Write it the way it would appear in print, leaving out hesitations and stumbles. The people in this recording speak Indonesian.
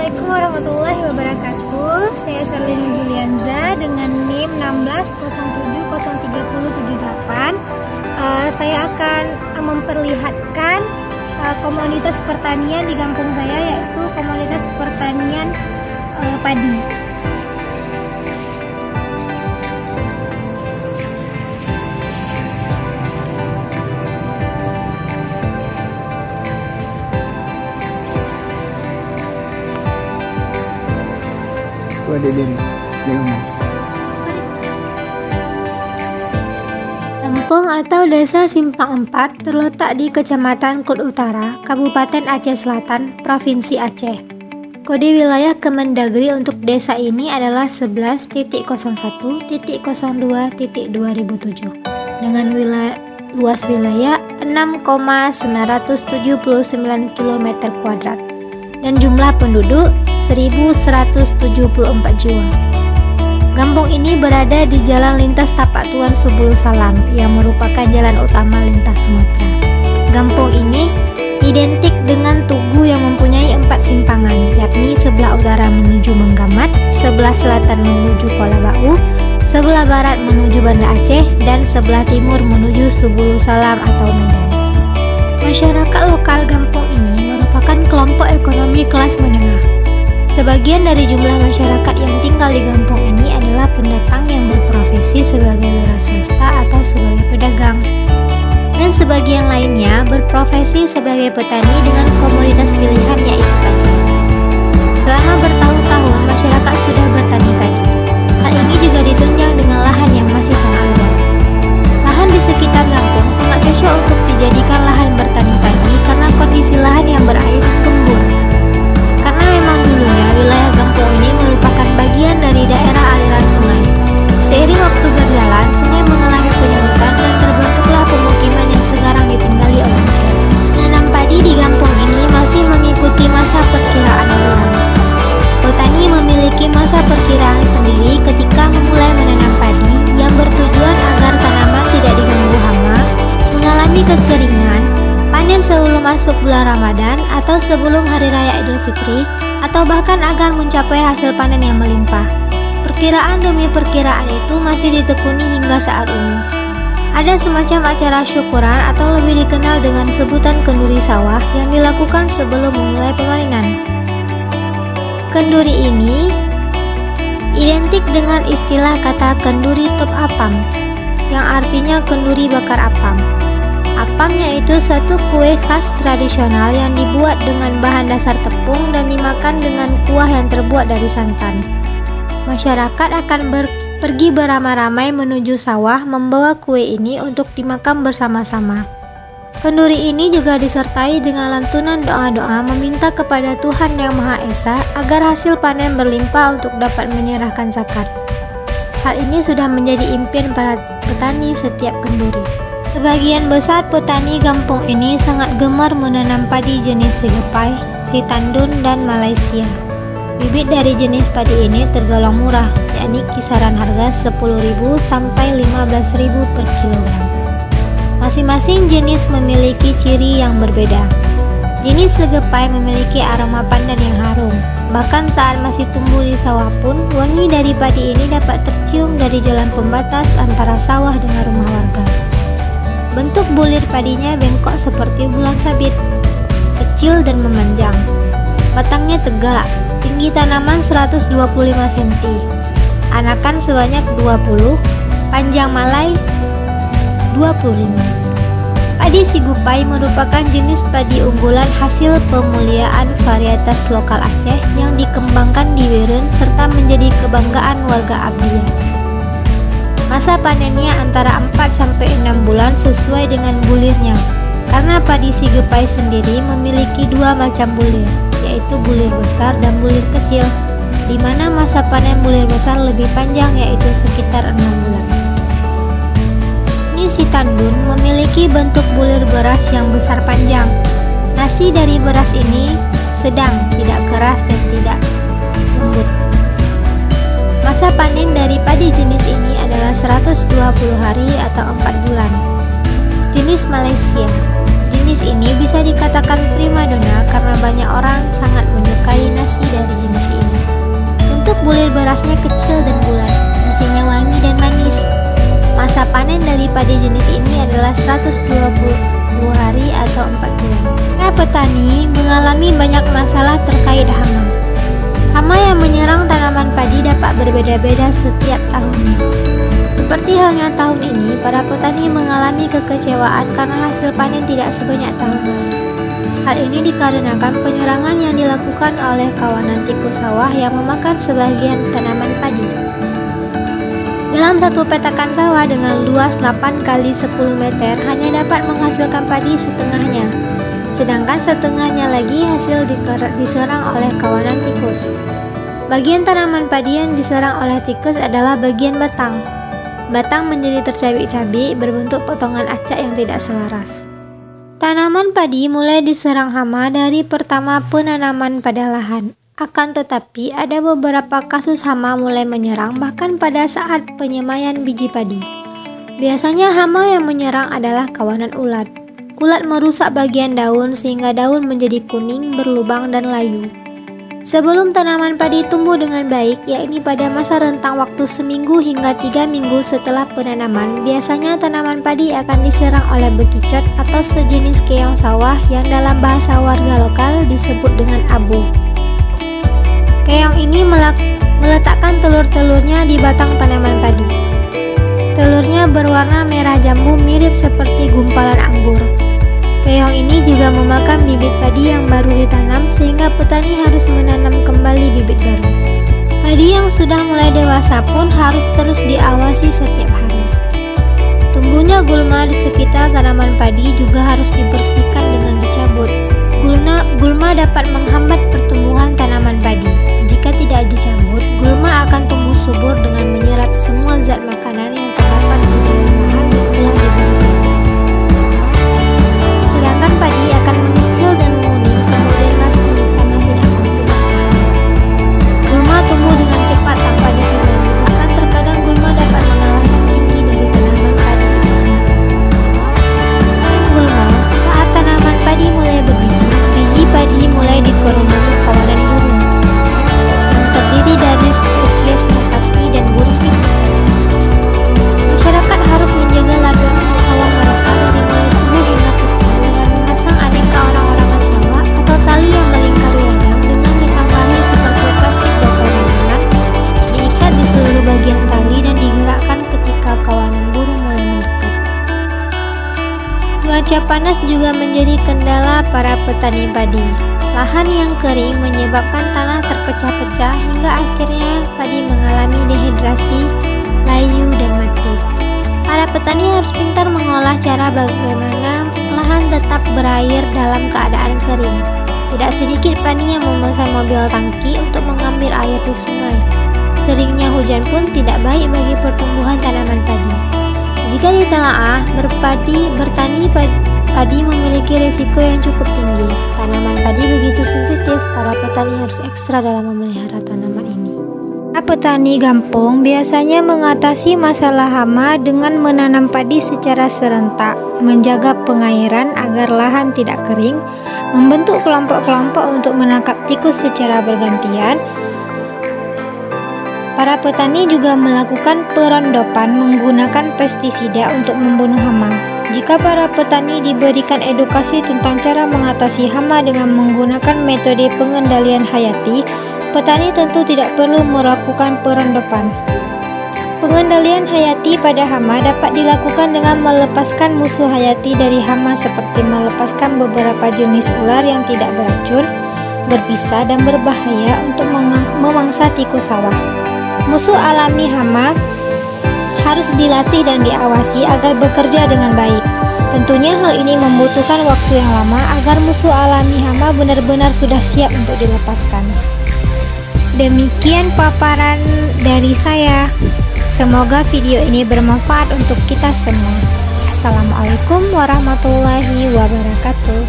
Assalamualaikum warahmatullahi wabarakatuh. Saya Serlina Julianza dengan NIM 16070378. Saya akan memperlihatkan komoditas pertanian di kampung saya, yaitu komoditas pertanian padi. Ada di rumah. Kampung atau Desa Simpang 4 terletak di Kecamatan Kut Utara, Kabupaten Aceh Selatan, Provinsi Aceh. Kode wilayah Kemendagri untuk desa ini adalah 11.01.02.2007 dengan luas wilayah 6,979 km² dan jumlah penduduk 1.174 jiwa. Kampung ini berada di Jalan Lintas Tapak Tuan Subulu Salam yang merupakan jalan utama lintas Sumatera. Kampung ini identik dengan Tugu yang mempunyai 4 simpangan, yakni sebelah utara menuju Menggamat, sebelah selatan menuju Kuala Bau, sebelah barat menuju Banda Aceh, dan sebelah timur menuju Subulu Salam atau Medan. Masyarakat lokal kampung ini merupakan kelompok ekonomi kelas menengah. Sebagian dari jumlah masyarakat yang tinggal di kampung ini adalah pendatang yang berprofesi sebagai wira swasta atau sebagai pedagang. Dan sebagian lainnya berprofesi sebagai petani dengan komoditas pilihan yaitu padi. Selama bertahun-tahun masyarakat sudah bertani padi. Hal ini juga ditunjang dengan lahan yang masih sangat luas. Lahan di sekitar kampung sangat cocok untuk dijadikan lahan bertani padi karena kondisi lahan yang berair gembur. Karena memang dulunya wilayah kampung ini merupakan bagian dari daerah aliran sungai. Seiring waktu berjalan, sungai mengalami penyurutan dan terbentuklah pemukiman yang sekarang ditinggali oleh masyarakat. Menanam padi di kampung ini masih mengikuti masa perkiraan bulan. Petani memiliki masa perkiraan sendiri ketika memulai menanam padi yang bertujuan agar tanaman tidak diganggu hama, mengalami kekeringan, panen sebelum masuk bulan Ramadan atau sebelum Hari Raya Idul Fitri, atau bahkan agar mencapai hasil panen yang melimpah. Perkiraan demi perkiraan itu masih ditekuni hingga saat ini. Ada semacam acara syukuran atau lebih dikenal dengan sebutan kenduri sawah yang dilakukan sebelum memulai pemanenan. Kenduri ini identik dengan istilah kata kenduri top apam, yang artinya kenduri bakar apam. Apam yaitu suatu kue khas tradisional yang dibuat dengan bahan dasar tepung dan dimakan dengan kuah yang terbuat dari santan. Masyarakat akan pergi beramai-ramai menuju sawah membawa kue ini untuk dimakan bersama-sama. Kenduri ini juga disertai dengan lantunan doa-doa meminta kepada Tuhan Yang Maha Esa agar hasil panen berlimpah untuk dapat menyerahkan zakat. Hal ini sudah menjadi impian para petani setiap kenduri. Sebagian besar petani kampung ini sangat gemar menanam padi jenis Segepai, Sitandun, dan Malaysia. Bibit dari jenis padi ini tergolong murah, yakni kisaran harga 10.000 sampai 15.000 per kilogram. Masing-masing jenis memiliki ciri yang berbeda. Jenis Segepai memiliki aroma pandan yang harum. Bahkan saat masih tumbuh di sawah pun, wangi dari padi ini dapat tercium dari jalan pembatas antara sawah dengan rumah warga. Bentuk bulir padinya bengkok seperti bulan sabit, kecil dan memanjang. Batangnya tegak, tinggi tanaman 125 cm, anakan sebanyak 20, panjang malai 25. Padi Sigupai merupakan jenis padi unggulan hasil pemuliaan varietas lokal Aceh yang dikembangkan di Wiren serta menjadi kebanggaan warga Abdiya. Masa panennya antara 4-6 bulan sesuai dengan bulirnya, karena padi Sigupai sendiri memiliki 2 macam bulir, yaitu bulir besar dan bulir kecil, di mana masa panen bulir besar lebih panjang yaitu sekitar 6 bulan. Sitandun memiliki bentuk bulir beras yang besar panjang. Nasi dari beras ini sedang, tidak keras dan tidak lembut. Masa panen dari padi jenis ini adalah 120 hari atau 4 bulan. Jenis Malaysia. Jenis jenis ini bisa dikatakan primadona karena banyak orang sangat menyukai nasi dari jenis ini. Untuk bulir berasnya kecil dan bulat, nasinya wangi dan manis. Masa panen dari padi jenis ini adalah 120 hari atau 4 bulan. Para petani mengalami banyak masalah terkait hama. Hama yang menyerang tanaman padi dapat berbeda-beda setiap tahunnya. Seperti halnya tahun ini, para petani mengalami kekecewaan karena hasil panen tidak sebanyak tahun lalu. Hal ini dikarenakan penyerangan yang dilakukan oleh kawanan tikus sawah yang memakan sebagian tanaman padi. Dalam satu petakan sawah dengan luas 8 kali 10 meter hanya dapat menghasilkan padi setengahnya, sedangkan setengahnya lagi hasil diserang oleh kawanan tikus. Bagian tanaman padi yang diserang oleh tikus adalah bagian batang. Batang menjadi tercabik-cabik berbentuk potongan acak yang tidak selaras. Tanaman padi mulai diserang hama dari pertama penanaman pada lahan. Akan tetapi ada beberapa kasus hama mulai menyerang bahkan pada saat penyemaian biji padi. Biasanya hama yang menyerang adalah kawanan ulat. Ulat merusak bagian daun sehingga daun menjadi kuning, berlubang dan layu. Sebelum tanaman padi tumbuh dengan baik, yakni pada masa rentang waktu seminggu hingga 3 minggu setelah penanaman, biasanya tanaman padi akan diserang oleh bekicot atau sejenis keong sawah yang dalam bahasa warga lokal disebut dengan abu. Keong ini meletakkan telur-telurnya di batang tanaman padi. Telurnya berwarna merah jambu mirip seperti gumpalan anggur. Keong ini juga memakan bibit padi yang baru ditanam sehingga petani harus menanam kembali bibit baru. Padi yang sudah mulai dewasa pun harus terus diawasi setiap hari. Tumbuhnya gulma di sekitar tanaman padi juga harus dibersihkan dengan dicabut. Gulma dapat menghambat pertumbuhan tanaman padi. Jika tidak dicabut, gulma akan tumbuh subur dengan menyerap semua zat makanan yang terdapat di dalam lahan setelah diberikan. Sedangkan padi akan mengecil dan menguning kemudian mati karena tidak mampu makan. Gulma tumbuh dengan cepat tanpa disadari, bahkan terkadang gulma dapat mengalahkan tinggi dari tanaman padi itu sendiri. Selain gulma, saat tanaman padi mulai berbiji, biji padi mulai dikerumuni kawanan burung yang terdiri dari spesies merpati dan burung pipit. Masyarakat harus menjaga ladang sawah mereka dari mulai subuh hingga petang dengan memasang aneka orang-orangan sawah atau tali yang melingkari ladang dengan ditambahi seperti plastik bakar tanaman, diikat di seluruh bagian tali dan digerakkan ketika kawanan burung mulai mendekat. Cuaca panas juga menjadi kendala para petani padi. Lahan yang kering menyebabkan tanah terpecah-pecah hingga akhirnya padi mengalami dehidrasi, layu, dan mati. Para petani harus pintar mengolah cara bagaimana lahan tetap berair dalam keadaan kering. Tidak sedikit petani yang memesan mobil tangki untuk mengambil air di sungai. Seringnya hujan pun tidak baik bagi pertumbuhan tanaman padi. Jika ditelaah, bertani padi memiliki risiko yang cukup tinggi. Tanaman padi begitu sensitif, para petani harus ekstra dalam memelihara tanaman ini. Petani kampung biasanya mengatasi masalah hama dengan menanam padi secara serentak, menjaga pengairan agar lahan tidak kering, membentuk kelompok-kelompok untuk menangkap tikus secara bergantian. Para petani juga melakukan perondopan menggunakan pestisida untuk membunuh hama. Jika para petani diberikan edukasi tentang cara mengatasi hama dengan menggunakan metode pengendalian hayati, petani tentu tidak perlu melakukan perondopan. Pengendalian hayati pada hama dapat dilakukan dengan melepaskan musuh hayati dari hama seperti melepaskan beberapa jenis ular yang tidak beracun, berbisa, dan berbahaya untuk memangsa tikus sawah. Musuh alami hama harus dilatih dan diawasi agar bekerja dengan baik. Tentunya hal ini membutuhkan waktu yang lama agar musuh alami hama benar-benar sudah siap untuk dilepaskan. Demikian paparan dari saya. Semoga video ini bermanfaat untuk kita semua. Assalamualaikum warahmatullahi wabarakatuh.